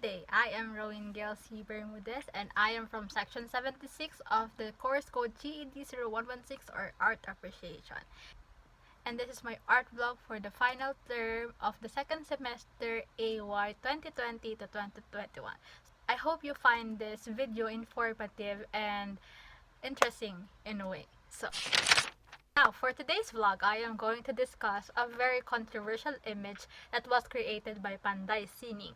Good day, I am Gail Bermudez and I am from Section 76 of the course code GED 0116 or Art Appreciation. And this is my art vlog for the final term of the second semester AY 2020 to 2021. I hope you find this video informative and interesting in a way. So, now for today's vlog, I am going to discuss a very controversial image that was created by Panday Sining.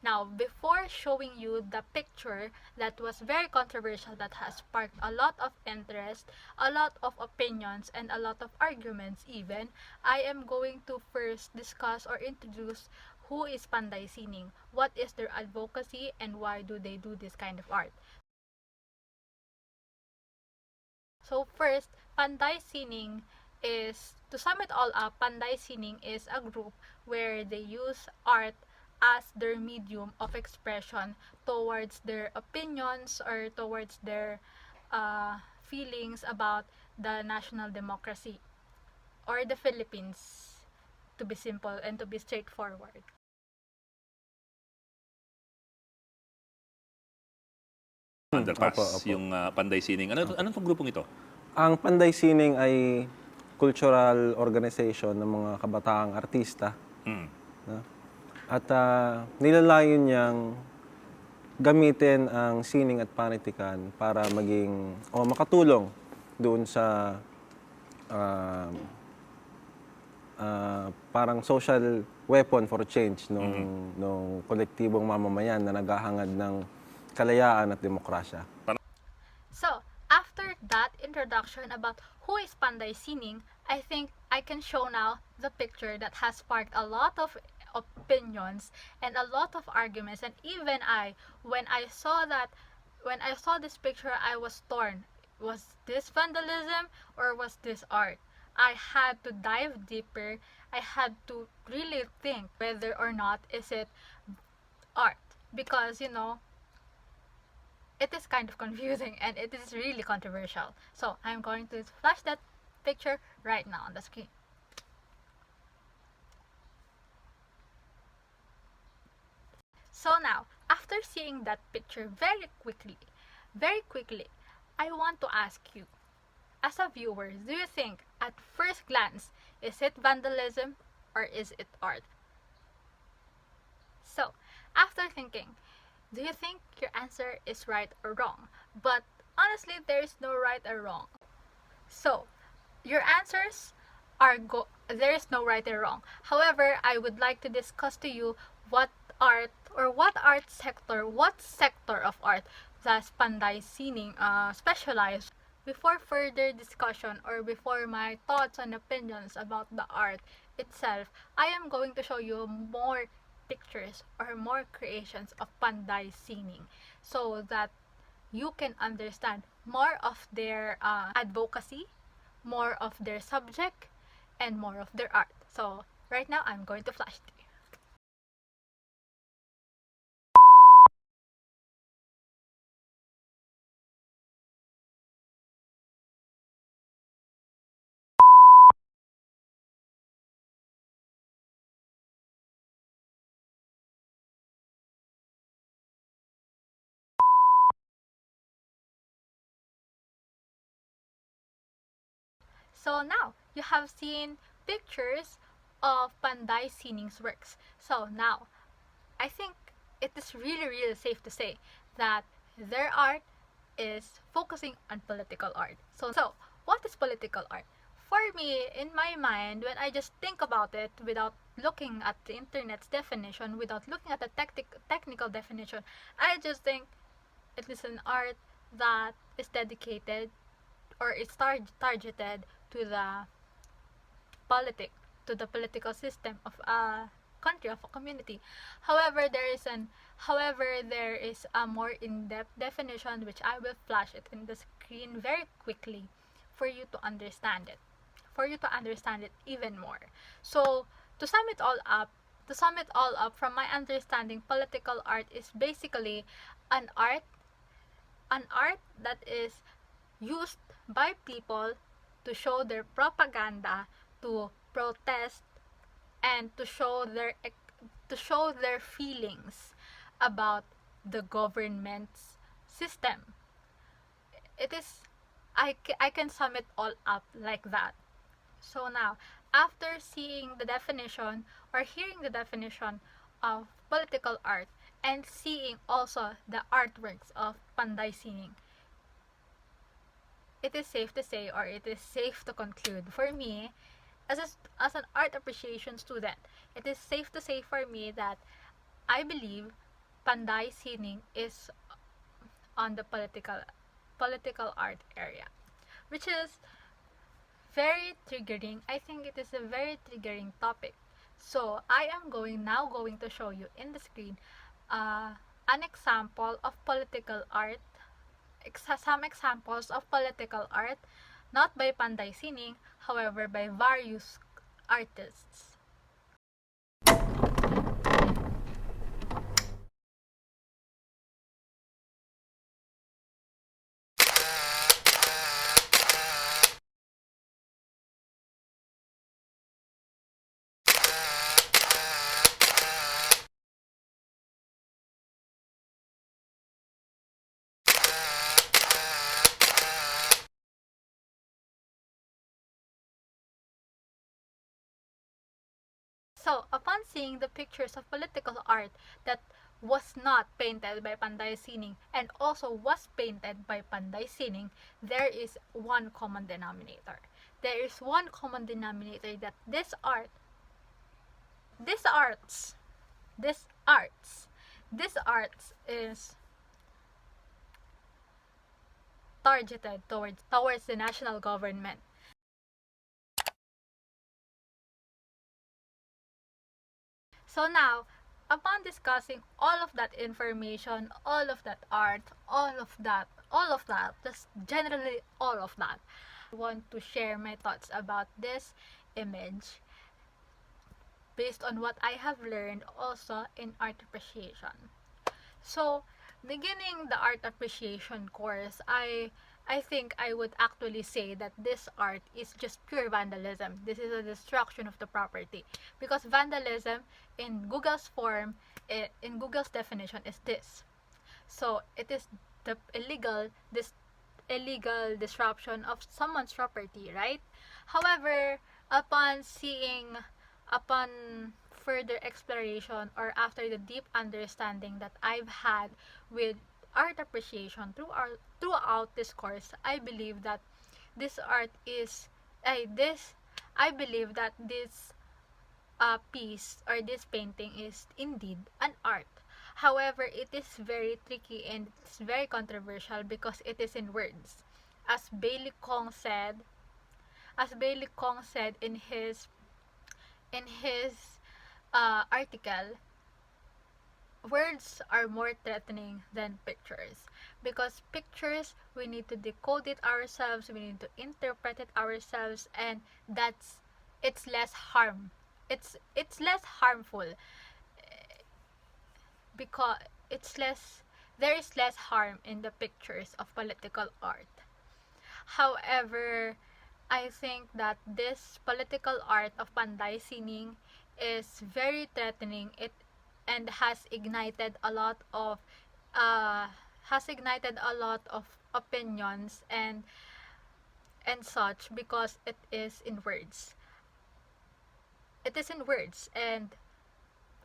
Now, before showing you the picture that was very controversial, that has sparked a lot of interest, a lot of opinions, and a lot of arguments even, I am going to first discuss or introduce who is Panday Sining, what is their advocacy, and why do they do this kind of art. So first, Panday Sining is, to sum it all up, Panday Sining is a group where they use art as their medium of expression towards their opinions or towards their feelings about the national democracy or the Philippines, to be simple and to be straightforward. Underpass, Opo. yung Panday Sining. Anong tong grupong ito? Ang Panday Sining ay cultural organization ng mga kabataang artista. No? At nilalayon niyang gamitin ang sining at panitikan para maging o makatulong doon sa parang social weapon for change nung kolektibong mamamayan na naghahangad ng kalayaan at demokrasya. So, after that introduction about who is Panday Sining, I think I can show now the picture that has sparked a lot of opinions and a lot of arguments, and even when I saw this picture, I was torn. Was this vandalism or was this art? I had to dive deeper. I had to really think whether or not is it art, because it is kind of confusing and it is really controversial. So I'm going to flash that picture right now on the screen. So now, after seeing that picture very quickly, I want to ask you, as a viewer, do you think at first glance, is it vandalism or is it art? So, after thinking, do you think your answer is right or wrong? But honestly, there is no right or wrong. So, your answers there is no right or wrong. However, I would like to discuss to you what sector of art does Panday Sining specialize. Before further discussion or before my thoughts and opinions about the art itself, I am going to show you more pictures or more creations of Panday Sining so that you can understand more of their advocacy, more of their subject, and more of their art. So right now, I'm going to flash to you. So now, you have seen pictures of Panday Sining's works. So now, I think it is really safe to say that their art is focusing on political art. So what is political art? For me, in my mind, when I just think about it without looking at the internet's definition, without looking at the technical definition, I just think it is an art that is dedicated or is targeted to the political system of a country, of a community. However, there is a more in-depth definition which I will flash it in the screen very quickly for you to understand it even more. So to sum it all up, from my understanding, political art is basically an art that is used by people to show their propaganda, to protest and to show their feelings about the government's system. It is I can sum it all up like that. So now, after seeing the definition or hearing the definition of political art and seeing also the artworks of Panday Sining, it is safe to say, or it is safe to conclude for me as an art appreciation student, it is safe to say for me that I believe Panday Sining is on the political art area, which is very triggering. I think it is a very triggering topic. So I am going to show you in the screen an example of political art, some examples of political art, not by Panday Sining, however by various artists. So, upon seeing the pictures of political art that was not painted by Panday Sining and also was painted by Panday Sining, there is one common denominator. There is one common denominator that this arts, this arts is targeted towards the national government. So now, upon discussing all of that information, all of that art, all of that, just generally all of that, I want to share my thoughts about this image based on what I have learned also in art appreciation. So, beginning the art appreciation course, I think I would actually say that this art is just pure vandalism. This is a destruction of the property. Because vandalism, in Google's form, in Google's definition, is this. So, it is the illegal disruption of someone's property, right? However, upon further exploration or after the deep understanding that I've had with art appreciation throughout this course, I believe that this art is I believe that this piece or this painting is indeed an art. However, it is very tricky and it's very controversial because it is in words. As Bailey Kong said, in his article, words are more threatening than pictures, because pictures we need to decode it ourselves, we need to interpret it ourselves, and it's less less harmful because there is less harm in the pictures of political art. However, I think that this political art of Panday Sining is very threatening. It and has ignited a lot of opinions and such because it is in words. It is in words and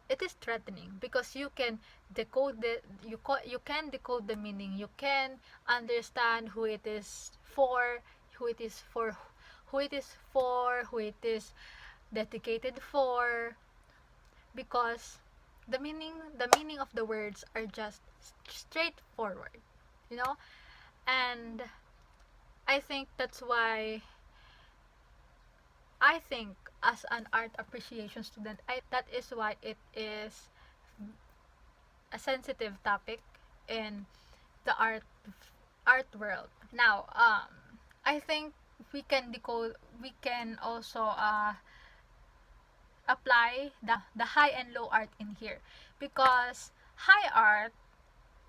it is threatening because you can decode you can decode the meaning. You can understand who it is for, who it is for, who it is for, who it is dedicated for, because the meaning of the words are just straightforward, you know. And I think that's why I think as an art appreciation student, that is why it is a sensitive topic in the art world. Now, I think we can also apply the high and low art in here, because high art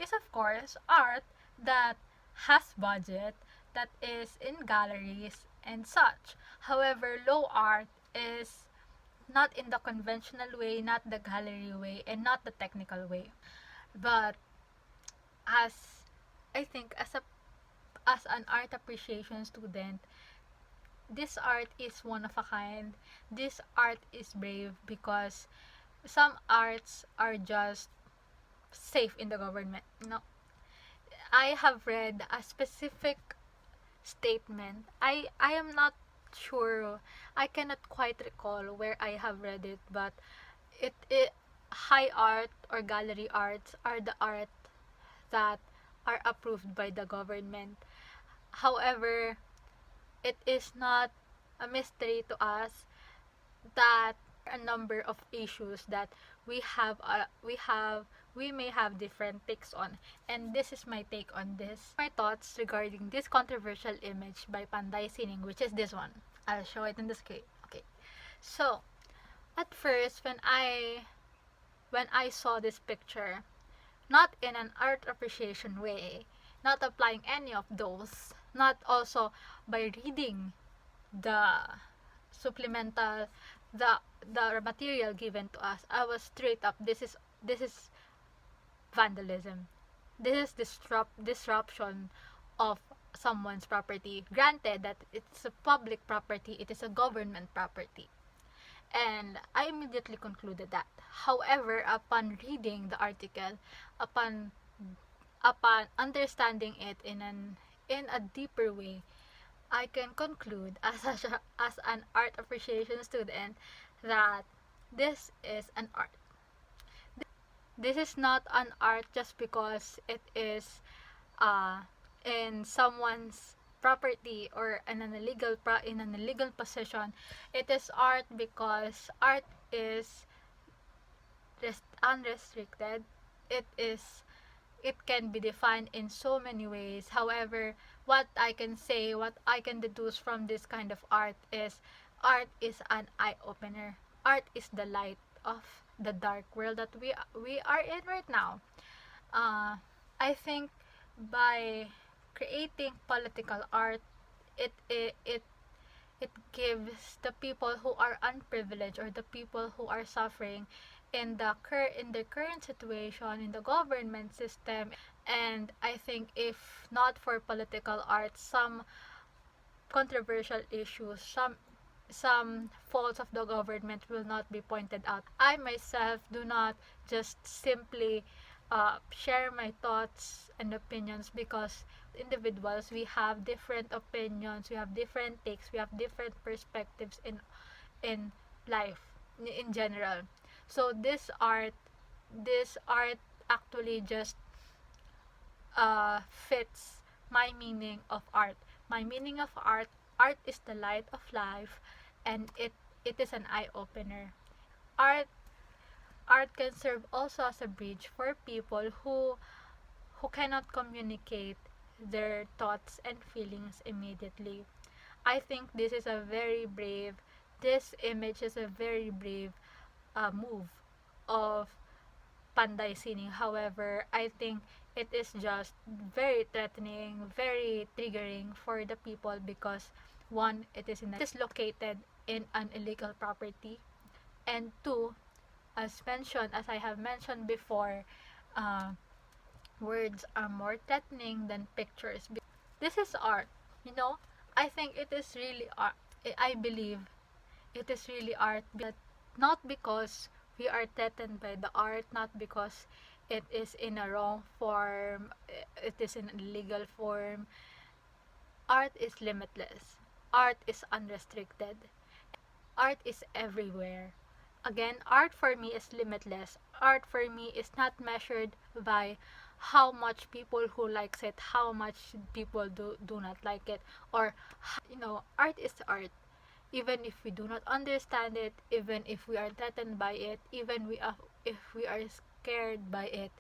is of course art that has budget, that is in galleries and such. However, low art is not in the conventional way, not the gallery way, and not the technical way, but as I think as an art appreciation student, this art is one of a kind. This art is brave because some arts are just safe in the government. No, I have read a specific statement. I am not sure. I cannot quite recall where I have read it, but it high art or gallery arts are the art that are approved by the government. However, it is not a mystery to us that a number of issues that we may have different takes on, and this is my take on this, my thoughts regarding this controversial image by Panday Sining, which is this one. I'll show it in the screen. Okay, so at first when I saw this picture, not in an art appreciation way, not applying any of those, not also by reading the supplemental, the material given to us, I was straight up, this is vandalism. This is disruption of someone's property. Granted that it's a public property, it is a government property. And I immediately concluded that. However, upon reading the article, upon understanding it in a deeper way, I can conclude as an art appreciation student that this is an art. This is not an art just because it is in someone's property or in an illegal possession. It is art because art is unrestricted. It can be defined in so many ways. However, what I can deduce from this kind of art is an eye opener. Art is the light of the dark world that we are in right now. I think by creating political art, it gives the people who are unprivileged or the people who are suffering in the current situation in the government system. And I think if not for political art, some controversial issues, some faults of the government will not be pointed out. I myself do not just simply share my thoughts and opinions because individuals, we have different opinions, we have different takes, we have different perspectives in life in general. So this art actually just fits my meaning of art. My meaning of art is the light of life, and it is an eye opener. Art can serve also as a bridge for people who cannot communicate their thoughts and feelings immediately. I think this image is a very brave move of Panday Sining. However, I think it is just very threatening, very triggering for the people because one, it is located in an illegal property, and two, as I have mentioned before, words are more threatening than pictures. This is art, you know. I think it is really art. I believe it is really art, but not because we are threatened by the art, not because it is in a wrong form, it is in an illegal form. Art is limitless. Art is unrestricted. Art is everywhere. Again, art for me is limitless. Art for me is not measured by how much people who likes it, how much people do not like it, or art is art. Even if we do not understand it, even if we are threatened by it, if we are scared by it,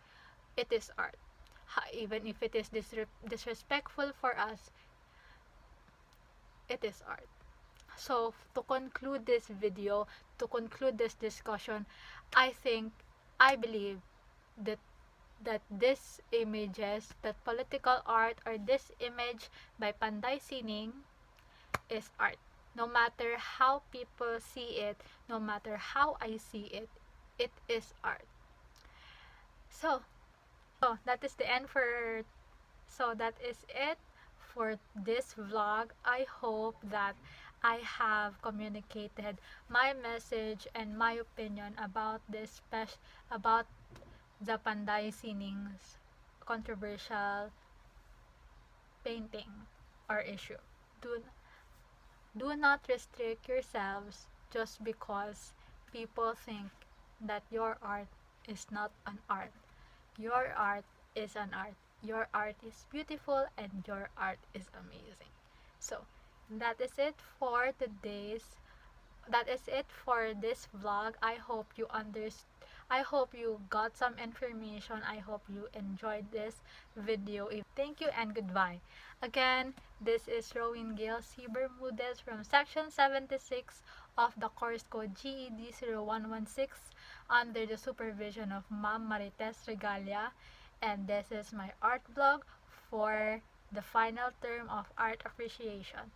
it is art. Even if it is disrespectful for us, it is art. So to conclude this video, to conclude this discussion, I believe that these images, that political art or this image by Panday Sining is art. No matter how people see it, no matter how I see it, it is art. So, that is the end for that is it for this vlog. I hope that I have communicated my message and my opinion about about the Panday Sining's controversial painting or issue. Do do not restrict yourselves just because people think that your art is not an art. Your art is an art. Your art is beautiful and your art is amazing. So, that is it for this vlog. I hope you got some information. I hope you enjoyed this video. Thank you and goodbye. Again, this is Roween Gail Bermudez from Section 76 of the course code GED 0116 under the supervision of Ma'am Marites Regalia, and this is my art vlog for the final term of art appreciation.